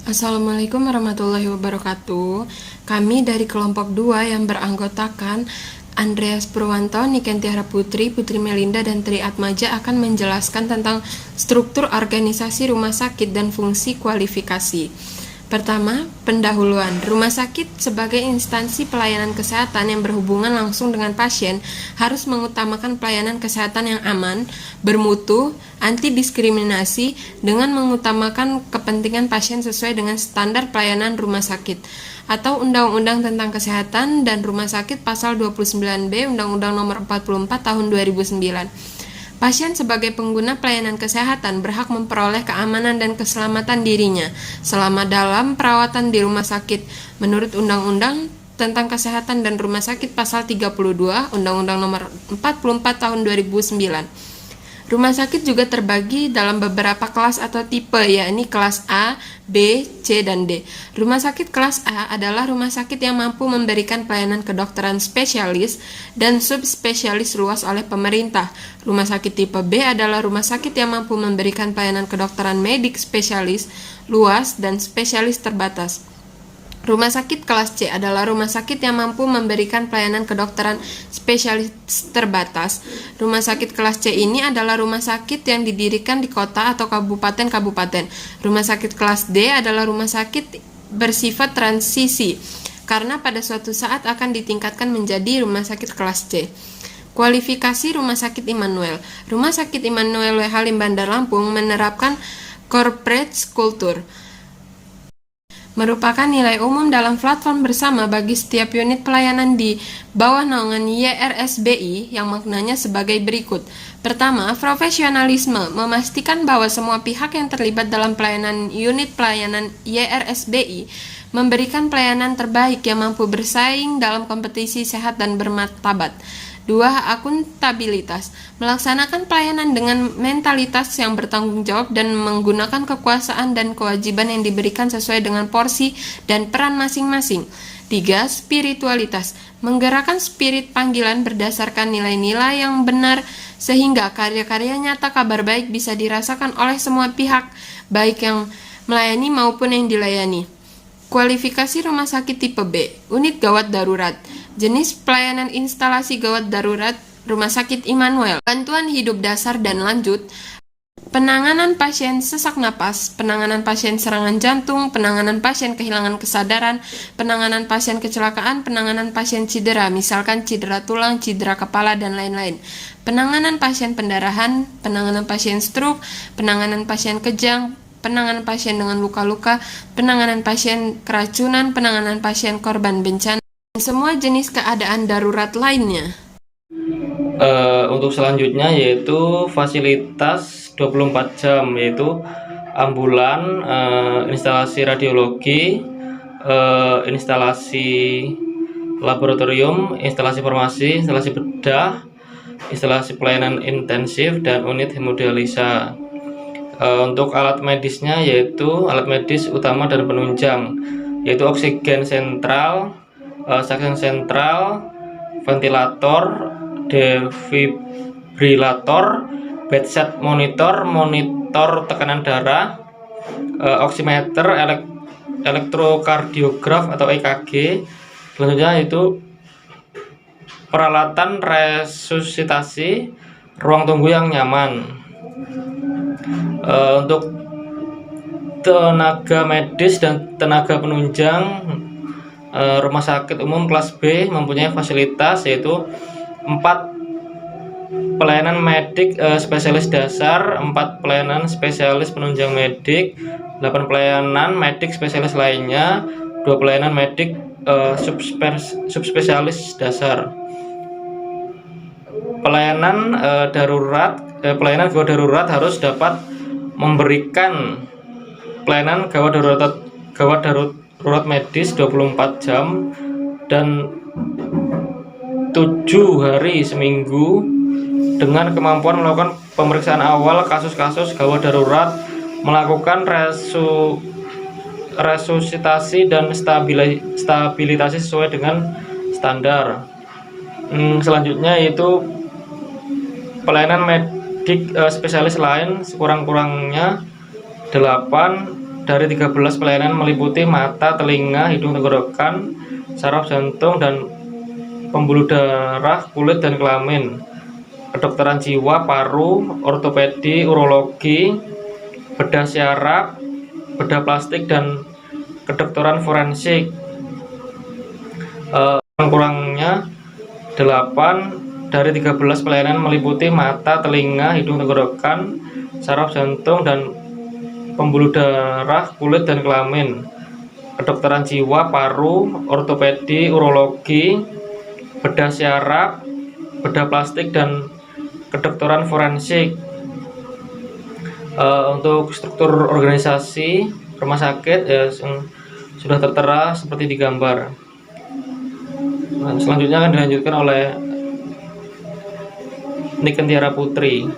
Assalamualaikum warahmatullahi wabarakatuh. Kami dari kelompok 2 yang beranggotakan Andreas Purwanto, Niken Tiara Putri, Putri Melinda, dan Tri Atmaja akan menjelaskan tentang struktur organisasi rumah sakit dan fungsi kualifikasi. Pertama, pendahuluan. Rumah sakit sebagai instansi pelayanan kesehatan yang berhubungan langsung dengan pasien harus mengutamakan pelayanan kesehatan yang aman, bermutu, anti diskriminasi dengan mengutamakan kepentingan pasien sesuai dengan standar pelayanan rumah sakit atau Undang-Undang tentang Kesehatan dan Rumah Sakit Pasal 29B Undang-Undang Nomor 44 Tahun 2009. Pasien sebagai pengguna pelayanan kesehatan berhak memperoleh keamanan dan keselamatan dirinya selama dalam perawatan di rumah sakit menurut Undang-Undang tentang Kesehatan dan Rumah Sakit Pasal 32 Undang-Undang Nomor 44 Tahun 2009. Rumah sakit juga terbagi dalam beberapa kelas atau tipe, yakni kelas A, B, C, dan D. Rumah sakit kelas A adalah rumah sakit yang mampu memberikan pelayanan kedokteran spesialis dan subspesialis luas oleh pemerintah. Rumah sakit tipe B adalah rumah sakit yang mampu memberikan pelayanan kedokteran medik spesialis, luas, dan spesialis terbatas. Rumah sakit kelas C adalah rumah sakit yang mampu memberikan pelayanan kedokteran spesialis terbatas. Rumah sakit kelas C ini adalah rumah sakit yang didirikan di kota atau kabupaten-kabupaten. Rumah sakit kelas D adalah rumah sakit bersifat transisi, karena pada suatu saat akan ditingkatkan menjadi rumah sakit kelas C. Kualifikasi Rumah Sakit Immanuel. Rumah Sakit Immanuel W. Halim Bandar Lampung menerapkan corporate culture, merupakan nilai umum dalam platform bersama bagi setiap unit pelayanan di bawah naungan YRSBI yang maknanya sebagai berikut. Pertama, profesionalisme, memastikan bahwa semua pihak yang terlibat dalam pelayanan unit pelayanan YRSBI memberikan pelayanan terbaik yang mampu bersaing dalam kompetisi sehat dan bermartabat. 2. Akuntabilitas, melaksanakan pelayanan dengan mentalitas yang bertanggung jawab dan menggunakan kekuasaan dan kewajiban yang diberikan sesuai dengan porsi dan peran masing-masing. 3. Spiritualitas, menggerakkan spirit panggilan berdasarkan nilai-nilai yang benar sehingga karya-karya nyata kabar baik bisa dirasakan oleh semua pihak, baik yang melayani maupun yang dilayani. Kualifikasi Rumah Sakit Tipe B, Unit Gawat Darurat. Jenis pelayanan instalasi gawat darurat Rumah Sakit Immanuel, bantuan hidup dasar dan lanjut, penanganan pasien sesak napas, penanganan pasien serangan jantung, penanganan pasien kehilangan kesadaran, penanganan pasien kecelakaan, penanganan pasien cedera, misalkan cedera tulang, cedera kepala, dan lain-lain, penanganan pasien pendarahan, penanganan pasien stroke, penanganan pasien kejang, penanganan pasien dengan luka-luka, penanganan pasien keracunan, penanganan pasien korban bencana, semua jenis keadaan darurat lainnya. Untuk selanjutnya yaitu fasilitas 24 jam, yaitu ambulan, instalasi radiologi, instalasi laboratorium, instalasi farmasi, instalasi bedah, instalasi pelayanan intensif, dan unit hemodialisa. Untuk alat medisnya yaitu alat medis utama dan penunjang, yaitu oksigen sentral, suction sentral, ventilator, defibrilator, bedside monitor, monitor tekanan darah, oximeter, elektrokardiograf atau EKG. Selanjutnya itu peralatan resusitasi, ruang tunggu yang nyaman. Untuk tenaga medis dan tenaga penunjang, Rumah Sakit Umum kelas B mempunyai fasilitas yaitu 4 pelayanan medik spesialis dasar, 4 pelayanan spesialis penunjang medik, 8 pelayanan medik spesialis lainnya, 2 pelayanan medik subspesialis dasar. Pelayanan pelayanan gawat darurat harus dapat memberikan pelayanan gawat darurat medis 24 jam dan 7 hari seminggu dengan kemampuan melakukan pemeriksaan awal kasus-kasus gawat darurat, melakukan resusitasi dan stabilisasi sesuai dengan standar. Selanjutnya yaitu pelayanan medik spesialis lain sekurang-kurangnya 8 dari 13 pelayanan meliputi mata, telinga, hidung, tenggorokan, saraf jantung, dan pembuluh darah, kulit, dan kelamin, kedokteran jiwa, paru, ortopedi, urologi, bedah syaraf, bedah plastik, dan kedokteran forensik. Kurangnya 8 dari 13 pelayanan meliputi mata, telinga, hidung, tenggorokan, saraf jantung, dan pembuluh darah, kulit, dan kelamin, kedokteran jiwa, paru, ortopedi, urologi, bedah syaraf, bedah plastik, dan kedokteran forensik. Untuk struktur organisasi rumah sakit sudah tertera seperti di gambar. Selanjutnya akan dilanjutkan oleh Niken Tiara Putri.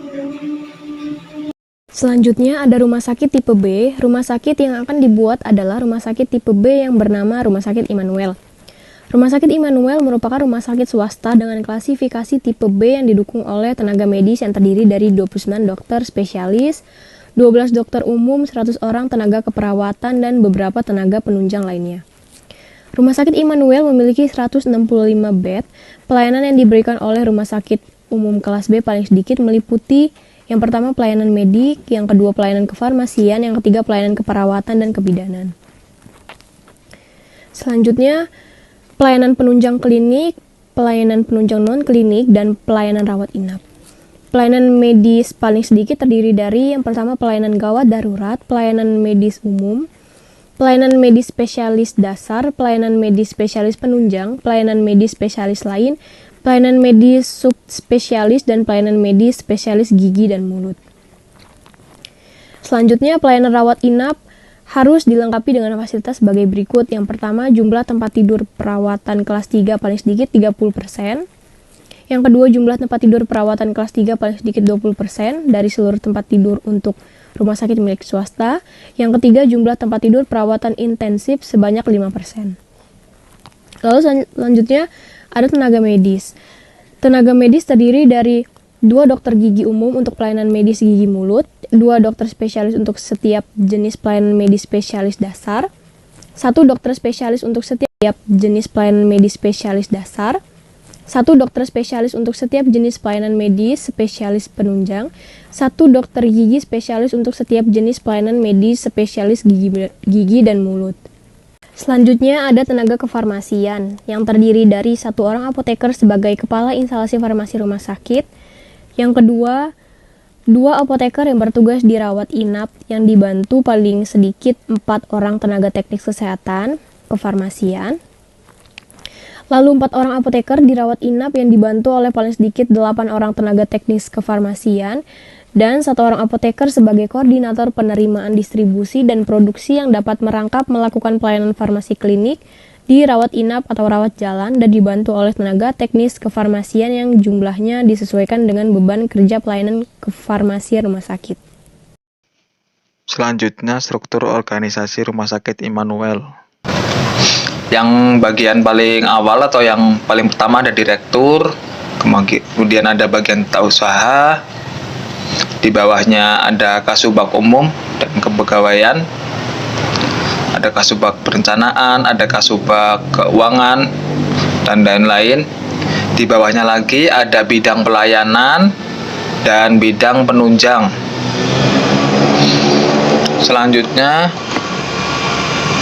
Selanjutnya ada rumah sakit tipe B. Rumah sakit yang akan dibuat adalah rumah sakit tipe B yang bernama Rumah Sakit Immanuel. Rumah sakit Immanuel merupakan rumah sakit swasta dengan klasifikasi tipe B yang didukung oleh tenaga medis yang terdiri dari 29 dokter spesialis, 12 dokter umum, 100 orang tenaga keperawatan, dan beberapa tenaga penunjang lainnya. Rumah sakit Immanuel memiliki 165 bed. Pelayanan yang diberikan oleh rumah sakit umum kelas B paling sedikit meliputi yang pertama pelayanan medik, yang kedua pelayanan kefarmasian, yang ketiga pelayanan keperawatan dan kebidanan. Selanjutnya, pelayanan penunjang klinik, pelayanan penunjang non-klinik, dan pelayanan rawat inap. Pelayanan medis paling sedikit terdiri dari yang pertama pelayanan gawat darurat, pelayanan medis umum, pelayanan medis spesialis dasar, pelayanan medis spesialis penunjang, pelayanan medis spesialis lain, pelayanan medis subspesialis, dan pelayanan medis spesialis gigi dan mulut. Selanjutnya, pelayanan rawat inap harus dilengkapi dengan fasilitas sebagai berikut. Yang pertama, jumlah tempat tidur perawatan kelas 3 paling sedikit 30%. Yang kedua, jumlah tempat tidur perawatan kelas 3 paling sedikit 20% dari seluruh tempat tidur untuk rumah sakit milik swasta. Yang ketiga, jumlah tempat tidur perawatan intensif sebanyak 5%. Lalu selanjutnya, ada tenaga medis. Tenaga medis terdiri dari 2 dokter gigi umum untuk pelayanan medis gigi mulut, 2 dokter spesialis untuk setiap jenis pelayanan medis spesialis dasar, 1 dokter spesialis untuk setiap jenis pelayanan medis spesialis dasar, 1 dokter spesialis untuk setiap jenis pelayanan medis spesialis penunjang, 1 dokter gigi spesialis untuk setiap jenis pelayanan medis spesialis gigi dan mulut. Selanjutnya ada tenaga kefarmasian yang terdiri dari 1 orang apoteker sebagai kepala instalasi farmasi rumah sakit. Yang kedua, 2 apoteker yang bertugas di rawat inap yang dibantu paling sedikit 4 orang tenaga teknik kesehatan kefarmasian. Lalu 4 orang apoteker di rawat inap yang dibantu oleh paling sedikit 8 orang tenaga teknis kefarmasian. Dan 1 orang apoteker sebagai koordinator penerimaan distribusi dan produksi yang dapat merangkap melakukan pelayanan farmasi klinik di rawat inap atau rawat jalan dan dibantu oleh tenaga teknis kefarmasian yang jumlahnya disesuaikan dengan beban kerja pelayanan kefarmasian rumah sakit. Selanjutnya, struktur organisasi Rumah Sakit Immanuel. Yang bagian paling awal atau yang paling pertama ada direktur, kemudian ada bagian tata usaha. Di bawahnya ada kasubag umum dan kepegawaian, ada kasubag perencanaan, ada kasubag keuangan, dan lain-lain. Di bawahnya lagi ada bidang pelayanan dan bidang penunjang. Selanjutnya,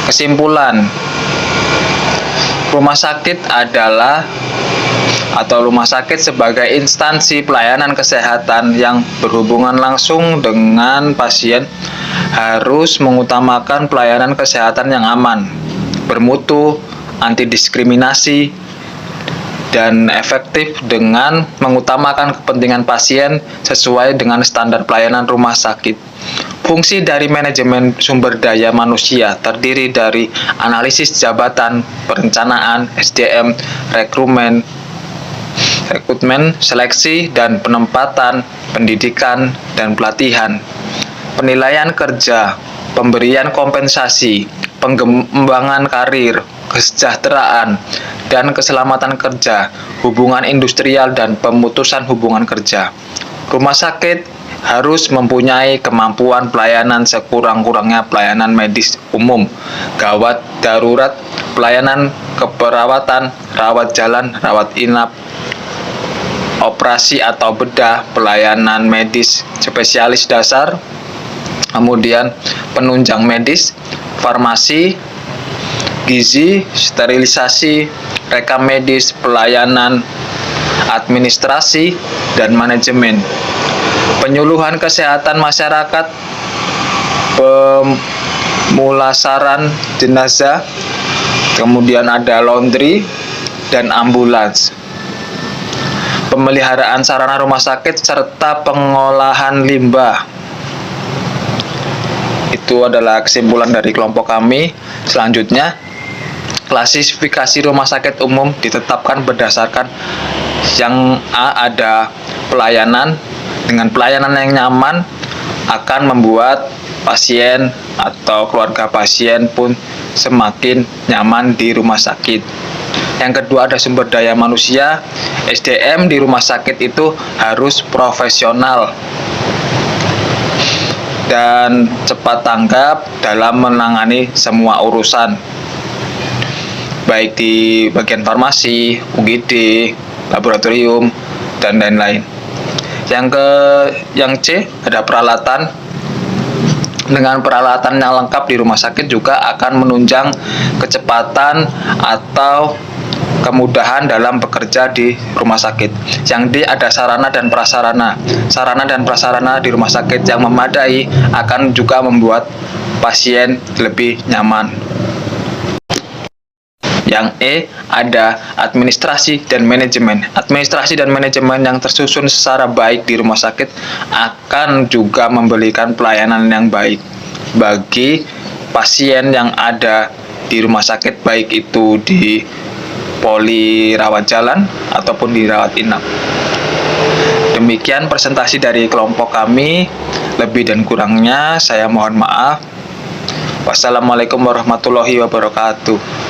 kesimpulan. Rumah sakit adalah rumah sakit sebagai instansi pelayanan kesehatan yang berhubungan langsung dengan pasien harus mengutamakan pelayanan kesehatan yang aman, bermutu, anti diskriminasi, dan efektif dengan mengutamakan kepentingan pasien sesuai dengan standar pelayanan rumah sakit. Fungsi dari manajemen sumber daya manusia terdiri dari analisis jabatan, perencanaan, SDM, rekrutmen, seleksi dan penempatan, pendidikan dan pelatihan, penilaian kerja, pemberian kompensasi, pengembangan karir, kesejahteraan dan keselamatan kerja, hubungan industrial dan pemutusan hubungan kerja. Rumah sakit harus mempunyai kemampuan pelayanan sekurang-kurangnya pelayanan medis umum, gawat darurat, pelayanan keperawatan, rawat jalan, rawat inap, operasi atau bedah, pelayanan medis spesialis dasar, kemudian penunjang medis, farmasi, gizi, sterilisasi, rekam medis, pelayanan administrasi, dan manajemen, penyuluhan kesehatan masyarakat, pemulasaran jenazah, kemudian ada laundry dan ambulans, pemeliharaan sarana rumah sakit, serta pengolahan limbah. Itu adalah kesimpulan dari kelompok kami. Selanjutnya, klasifikasi rumah sakit umum ditetapkan berdasarkan yang A, ada pelayanan. Dengan pelayanan yang nyaman akan membuat pasien atau keluarga pasien pun semakin nyaman di rumah sakit. Yang kedua, ada sumber daya manusia. SDM di rumah sakit itu harus profesional dan cepat tanggap dalam menangani semua urusan, baik di bagian farmasi, UGD, laboratorium, dan lain-lain. Yang C, ada peralatan. Dengan peralatan yang lengkap di rumah sakit juga akan menunjang kecepatan atau kemudahan dalam bekerja di rumah sakit. Yang D, ada sarana dan prasarana. Sarana dan prasarana di rumah sakit yang memadai akan juga membuat pasien lebih nyaman. Yang E, ada administrasi dan manajemen. Administrasi dan manajemen yang tersusun secara baik di rumah sakit akan juga memberikan pelayanan yang baik bagi pasien yang ada di rumah sakit, baik itu di poli rawat jalan ataupun di rawat inap. Demikian presentasi dari kelompok kami. Lebih dan kurangnya saya mohon maaf. Wassalamualaikum warahmatullahi wabarakatuh.